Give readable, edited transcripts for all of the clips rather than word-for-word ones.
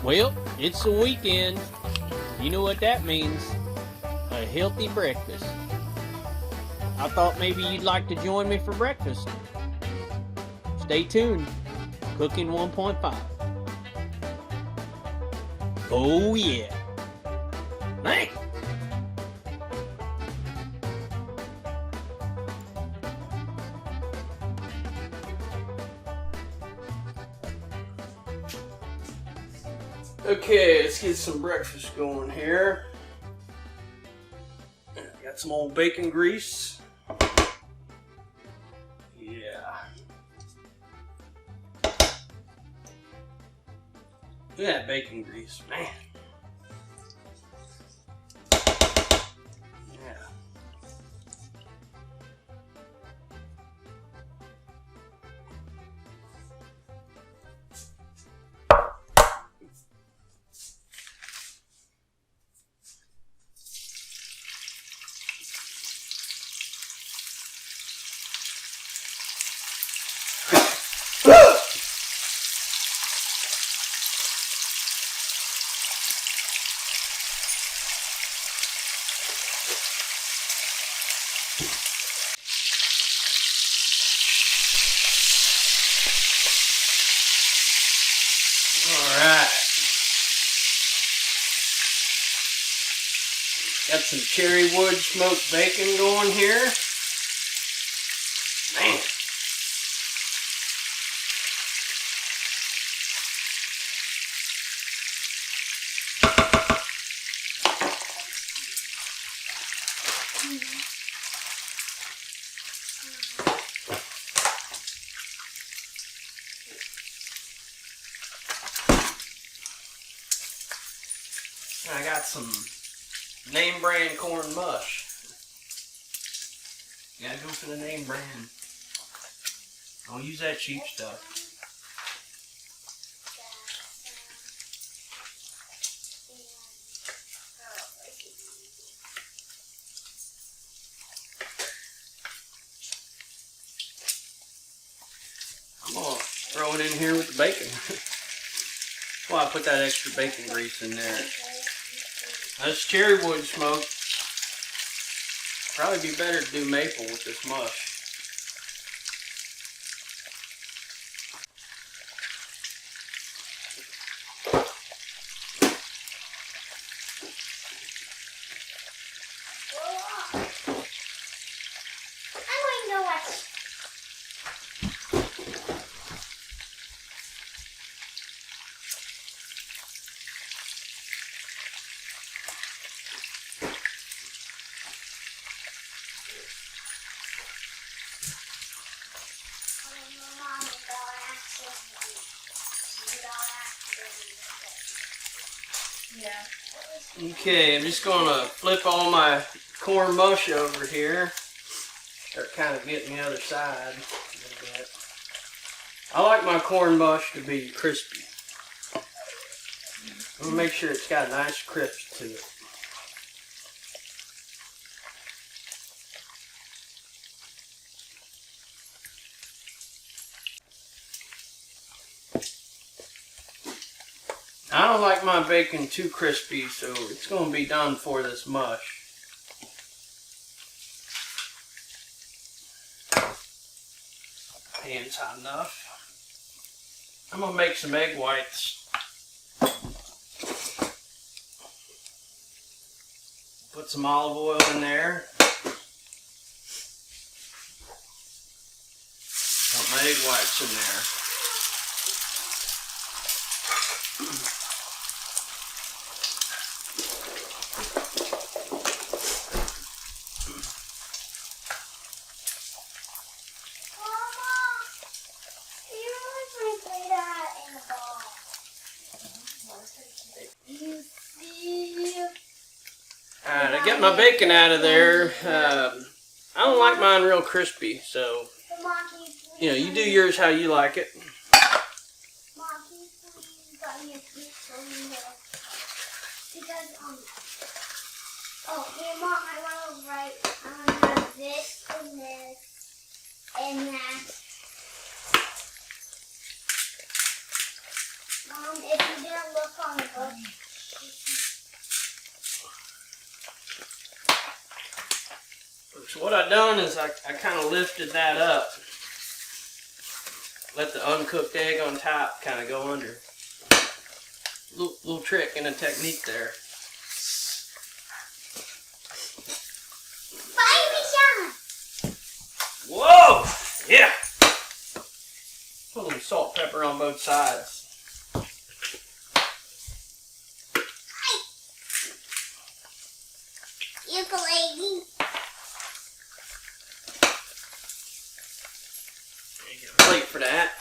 Well, it's the weekend. You know what that means. A healthy breakfast. I thought maybe you'd like to join me for breakfast. Stay tuned. Cooking 1.5. Oh yeah. Man. Okay, let's get some breakfast going here. Got some old bacon grease. Yeah. Look at that bacon grease, man. Yeah. Alright. Got some cherry wood smoked bacon going here. Man. I got some name brand corn mush. Gotta go for the name brand. Don't use that cheap stuff. I'm gonna throw it in here with the bacon. Well, I put that extra bacon grease in there. That's cherry wood smoke. Probably be better to do maple with this mush. Okay, I'm just gonna flip all my corn mush over here. Start kind of getting the other side a little bit. I like my corn mush to be crispy. I'm gonna make sure it's got a nice crisp to it. I don't like my bacon too crispy, so it's going to be done for this mush. Pan's hot enough. I'm going to make some egg whites. Put some olive oil in there. Put my egg whites in there. Alright, I got my bacon out of there. I don't like mine real crispy, so you know, you do yours how you like it. Mom, I want to write. I want to have this and this and that. Mom, if you didn't look on the book. So what I done is I kind of lifted that up. Let the uncooked egg on top kind of go under. Little trick and a technique there. Whoa! Yeah! Put a little salt, pepper on both sides. Ukulele. Get a plate for that.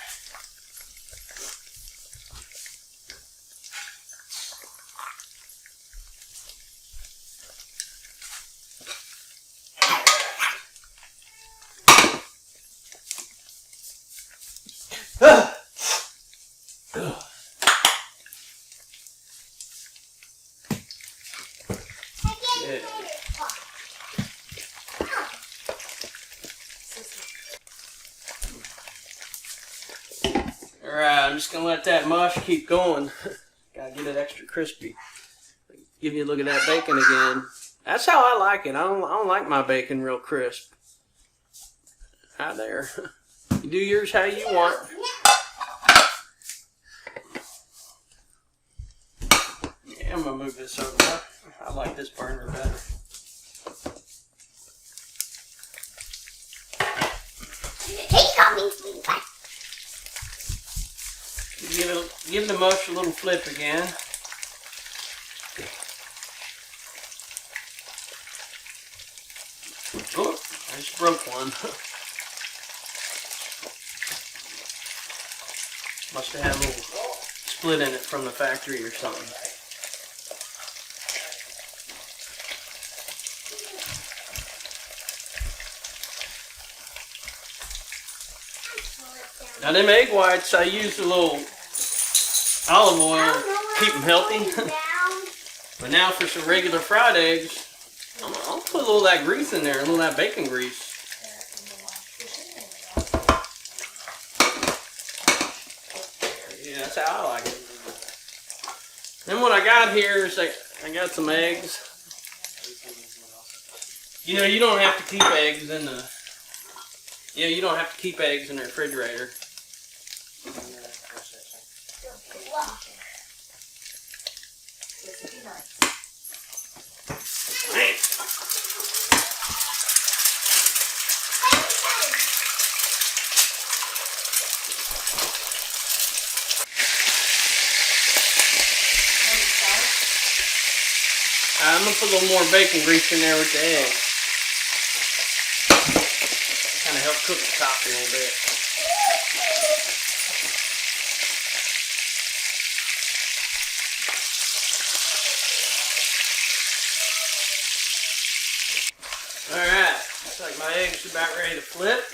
Alright, I'm just gonna let that mush keep going. Gotta get it extra crispy. Give you a look at that bacon again. That's how I like it. I don't like my bacon real crisp. Out there. You do yours how you want. Yeah, I'm gonna move this over. I like this burner better. He's coming, sweetheart. Give the mush a little flip again. Oh, I just broke one. Must have had a little split in it from the factory or something. Now them egg whites, I use a little olive oil, keep them healthy. But now for some regular fried eggs, I'll put a little of that grease in there, a little of that bacon grease. Yeah, that's how I like it. Then what I got here is I got some eggs. You know, you don't have to keep eggs in the... Yeah, you don't have to keep eggs in the refrigerator. I'm going to put a little more bacon grease in there with the egg. Kind of help cook the top a little bit. Alright, looks like my eggs are about ready to flip.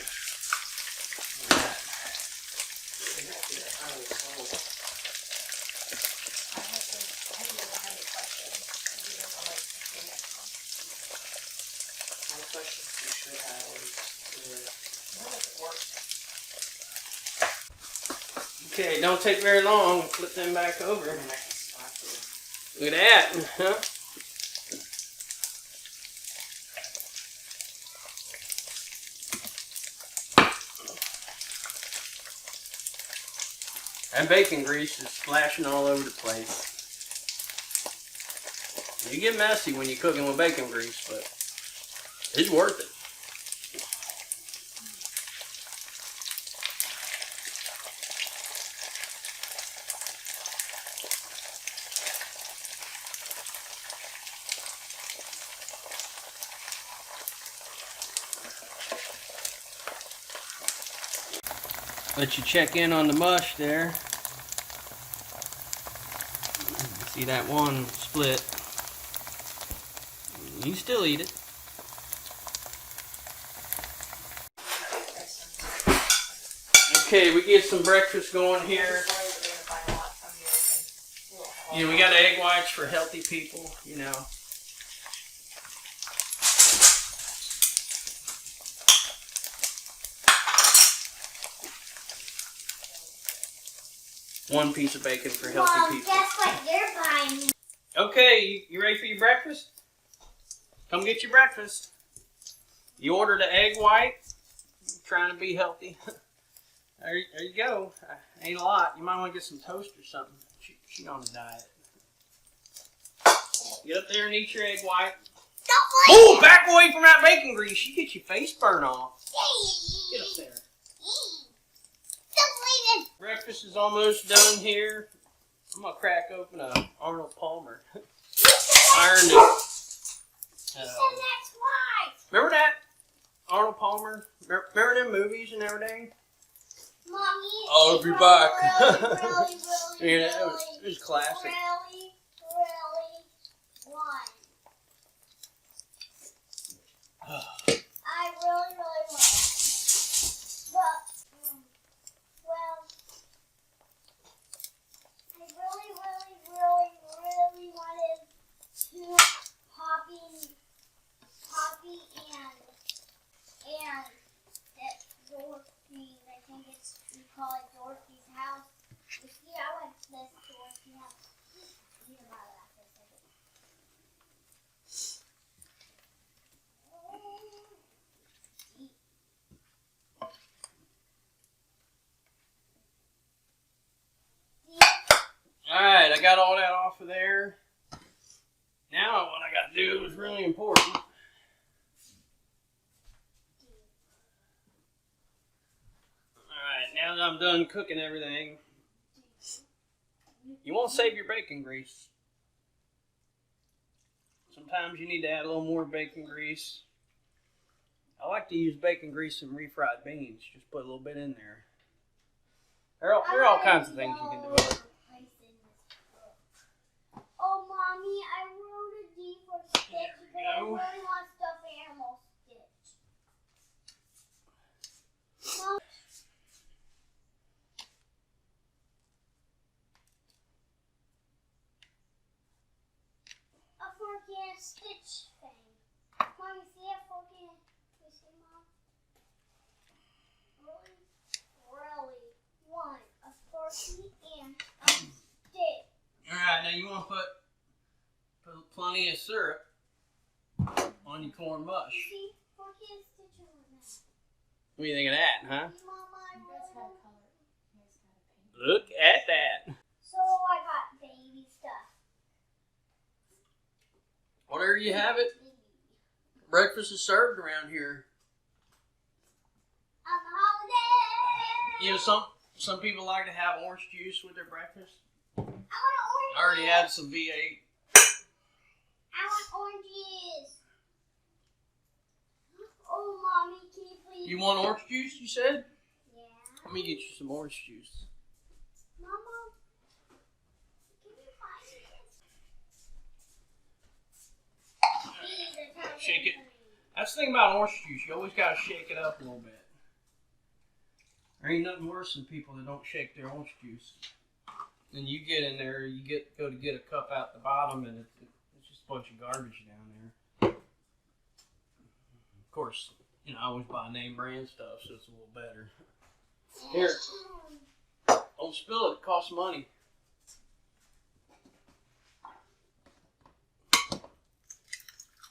Okay, don't take very long. Flip them back over. Look at that, huh? That bacon grease is splashing all over the place. You get messy when you're cooking with bacon grease, but it's worth it. Let you check in on the mush there. See that one split. You can still eat it. Okay, we get some breakfast going here. You know, we got egg whites for healthy people, you know. 1 piece of bacon for healthy Mom, people. guess what you're buying? Okay, you ready for your breakfast? Come get your breakfast. You ordered an egg white. Trying to be healthy. There you go. Ain't a lot. You might want to get some toast or something. She on a diet. Get up there and eat your egg white. Oh, back away from that bacon grease. You get your face burn off. Get up there. Breakfast is almost done here. I'm going to crack open a Arnold Palmer. Ironed it. Remember that? Arnold Palmer? Remember them movies and everything? Mommy, I'll be back. Really, Yeah, it was classic. really want. I really want it. But, well, I really wanted to Poppy and that Dorothy, I think we call it Dorothy's house. You see, I went to this Dorothy house. You know about that for a second. Alright, I got all that off of there. Now what I got to do is really important. Alright, now that I'm done cooking everything, you won't save your bacon grease. Sometimes you need to add a little more bacon grease. I like to use bacon grease in refried beans. Just put a little bit in there. There are all kinds of things you can do with it. Oh, Mommy, I wrote a D for Stitch because I really want stuffed animal Stitch. Mom. A forky and a Stitch thing. Mom, you see a forky and you see, Mom? Really want a forky and a Stitch. Alright, now you want to put plenty of syrup on your corn mush. You see, forky and Stitch are on that. What do you think of that, huh? Mama, I really want. Look at that. So I got baby stuff. Whatever you have it, breakfast is served around here. On the holiday. You know, some people like to have orange juice with their breakfast. I want oranges. I already had some V8. I want oranges. Oh, Mommy, can you please? You want orange juice, you said? Yeah. Let me get you some orange juice. Mama, can you find it? Shake it. That's the thing about orange juice. You always got to shake it up a little bit. There ain't nothing worse than people that don't shake their orange juice. Then you get in there, go to get a cup out the bottom, and it's just a bunch of garbage down there. Of course, you know, I always buy name brand stuff, so it's a little better. Here, don't spill it. It costs money.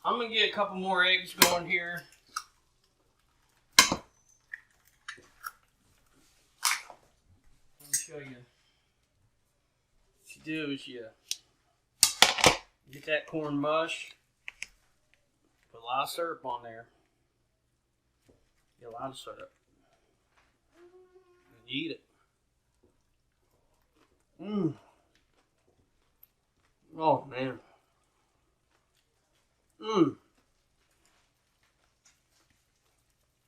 I'm gonna get a couple more eggs going here. Let me show you. What you do is you get that corn mush, put a lot of syrup on there. Get a lot of syrup. And eat it. Mmm. Oh man. Mmm.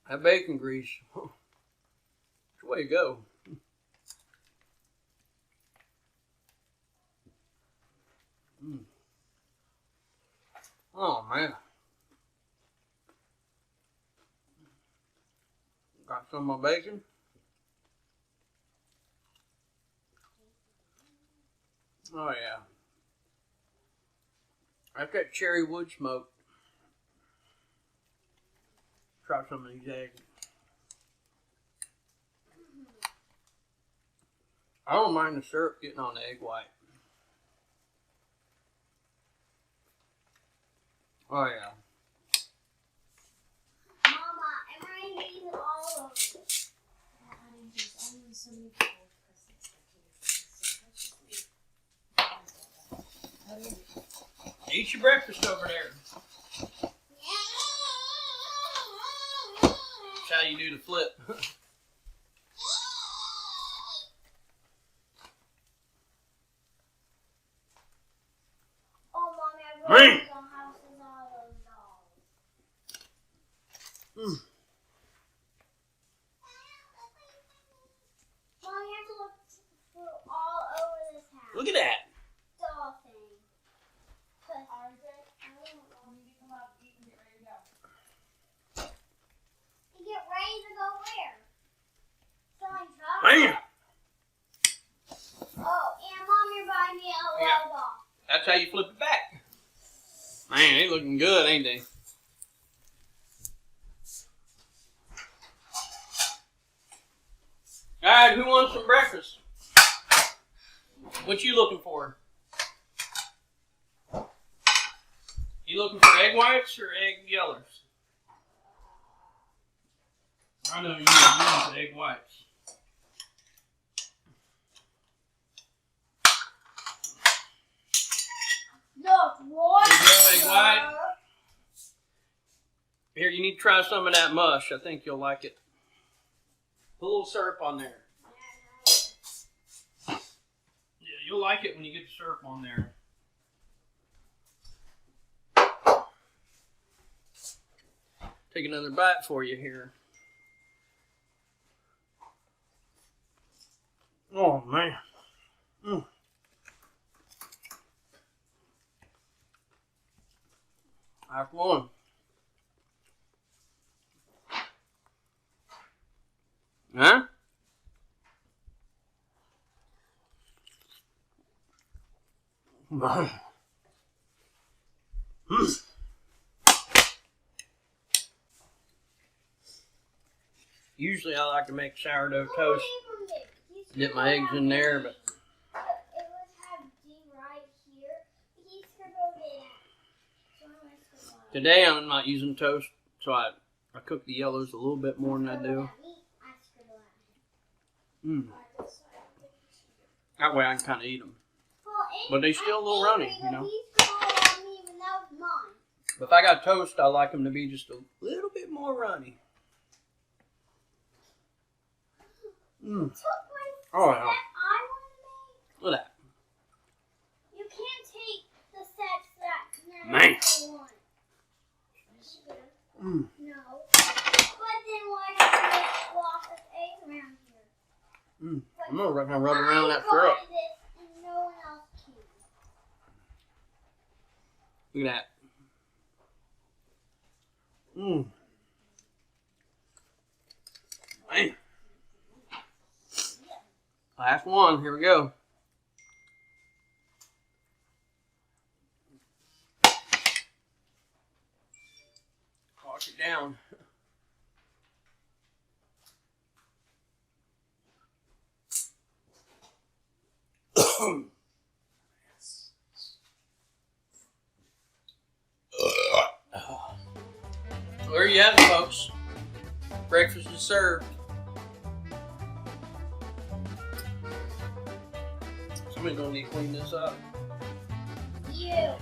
That bacon grease. Which way to go? Mm. Oh man. Got some of my bacon. Oh yeah. I've got cherry wood smoke. Try some of these eggs. I don't mind the syrup getting on the egg white. Oh yeah. Mama, am I eating all of it? Eat your breakfast over there. That's how you do the flip. Oh, Mommy, I really don't have all those dolls. Mommy, I have to look through all over this house. Look at that. Doll thing. You get ready to go where? Selling chocolate? Man, Oh, and Mom, you're buying me a Yeah. love ball. that's how you flip it back. Man, they looking good, ain't they? All right, who wants some breakfast? What you looking for? You looking for egg whites or egg yellows? I know you want egg whites. Look, what? There you go, egg white. Here, you need to try some of that mush. I think you'll like it. Put a little syrup on there. Yeah, you'll like it when you get the syrup on there. Take another bite for you here. Oh, man. That's one. Huh? Usually I like to make sourdough toast, dip my eggs in there, but It would have D right here. He scribbled it out. So I'm going to scribble it out. today I'm not using toast, so I cook the yellows a little bit more than I do. That way I can kind of eat them. But they still a little runny, you know. But if I got toast, I like them to be just a little bit more runny. Oh yeah. Look at that. You can't take the sets that Man. No. But then why have you make lots of eggs around here? I'm gonna rub around that syrup. This and no one else can. Look at that. Man. Last one. Here we go. Wash it down. There you have it, folks. Breakfast is served. Somebody's gonna need to clean this up. You.